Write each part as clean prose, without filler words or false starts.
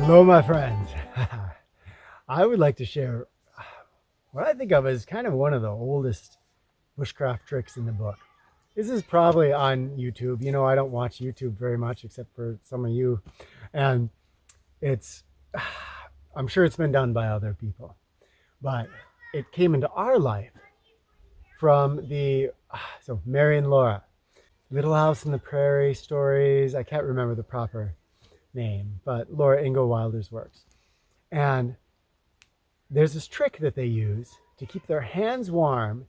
Hello, my friends. I would like to share what I think of as kind of one of the oldest bushcraft tricks in the book. This is probably on YouTube. You know, I don't watch YouTube very much except for some of you. And it's, I'm sure it's been done by other people. But it came into our life from so Mary and Laura, Little House in the Prairie stories. I can't remember the proper name, but Laura Ingalls Wilder's works. And there's this trick that they use to keep their hands warm,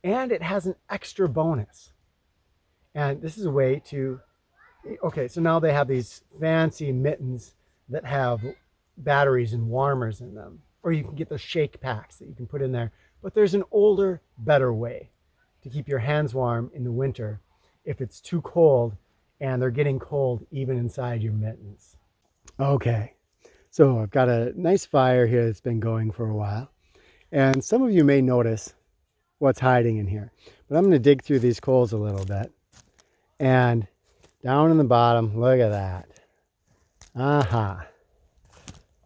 and it has an extra bonus. And this is a way to, okay, so now they have these fancy mittens that have batteries and warmers in them. Or you can get those shake packs that you can put in there. But there's an older, better way to keep your hands warm in the winter if it's too cold and they're getting cold even inside your mittens. Okay, so I've got a nice fire here that's been going for a while. And some of you may notice what's hiding in here. But I'm going to dig through these coals a little bit. And down in the bottom, look at that. Aha.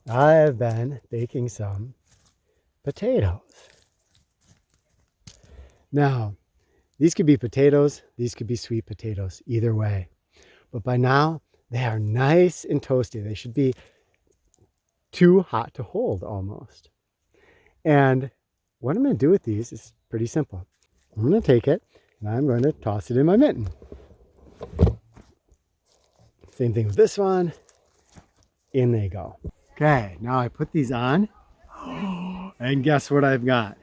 I have been baking some potatoes. Now, these could be potatoes, these could be sweet potatoes, either way. But by now, they are nice and toasty. They should be too hot to hold almost. And what I'm going to do with these is pretty simple. I'm going to take it and I'm going to toss it in my mitten. Same thing with this one. In they go. Okay, now I put these on. And guess what I've got?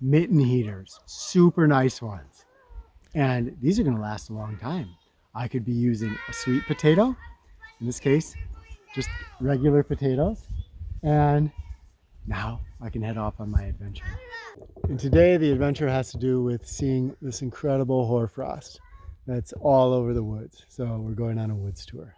Mitten heaters, super nice ones. And these are going to last a long time. I could be using a sweet potato, in this case, just regular potatoes. And now I can head off on my adventure. And today the adventure has to do with seeing this incredible hoarfrost that's all over the woods. So we're going on a woods tour.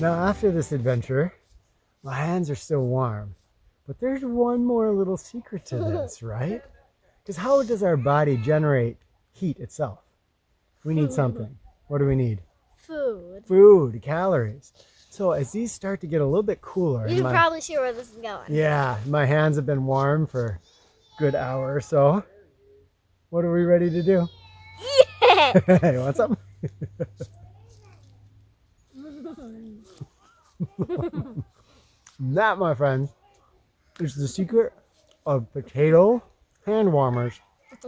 Now, after this adventure, my hands are still warm, but there's one more little secret to this, right? Because how does our body generate heat itself? We need something. What do we need? Food. Food, calories. So as these start to get a little bit cooler, You can probably see where this is going. Yeah, my hands have been warm for a good hour or so. What are we ready to do? Yeah! Hey, what's up? That, my friends, is the secret of potato hand warmers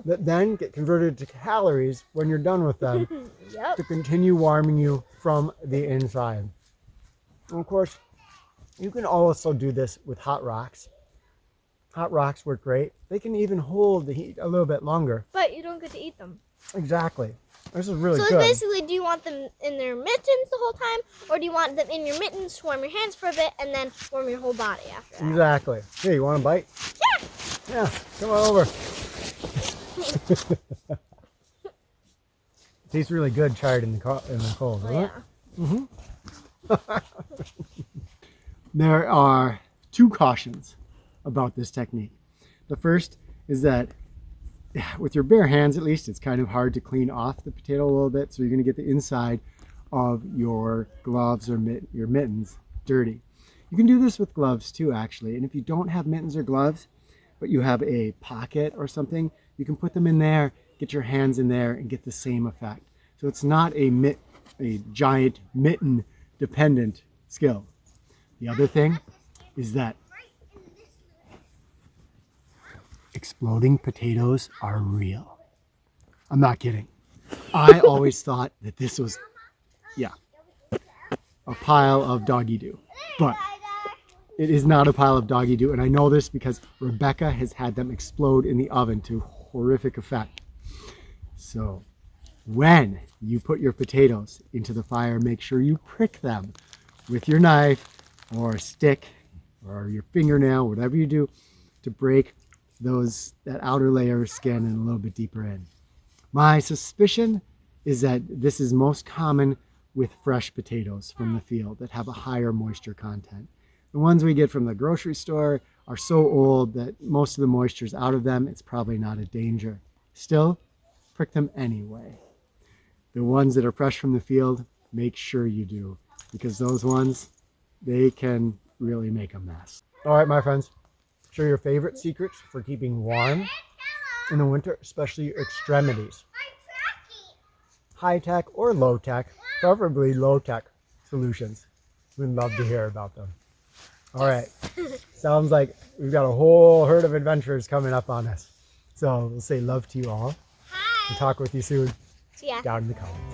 that then get converted to calories when you're done with them Yep. to continue warming you from the inside. And of course, you can also do this with hot rocks. Hot rocks work great. They can even hold the heat a little bit longer. But you don't get to eat them. Exactly. This is really So good. basically, do you want them in their mittens the whole time? Or do you want them in your mittens to warm your hands for a bit and then warm your whole body after that? Exactly. Hey, you want a bite? Yeah! Yeah, come on over. Tastes really good charred in the cold, doesn't it? Yeah. There are two cautions about this technique. The first is that with your bare hands, at least, it's kind of hard to clean off the potato a little bit. So you're going to get the inside of your gloves or your mittens dirty. You can do this with gloves too, actually. And if you don't have mittens or gloves, but you have a pocket or something, you can put them in there, get your hands in there and get the same effect. So it's not a giant mitten dependent skill. The other thing is that exploding potatoes are real. I'm not kidding. I always thought that this was, a pile of doggy doo. But it is not a pile of doggy doo. And I know this because Rebecca has had them explode in the oven to horrific effect. So when you put your potatoes into the fire, make sure you prick them with your knife or a stick or your fingernail, whatever you do, to break that outer layer of skin and a little bit deeper in. My suspicion is that this is most common with fresh potatoes from the field that have a higher moisture content. The ones we get from the grocery store are so old that most of the moisture is out of them. It's probably not a danger. Still, prick them anyway. The ones that are fresh from the field, make sure you do, because those ones, they can really make a mess. All right, my friends, share your favorite secrets for keeping warm in the winter, especially your extremities. High tech or low tech, preferably low tech solutions. We'd love to hear about them. All right, sounds like we've got a whole herd of adventures coming up on us. So we'll say love to you all. Hi. And talk with you soon. See ya. Down in the comments.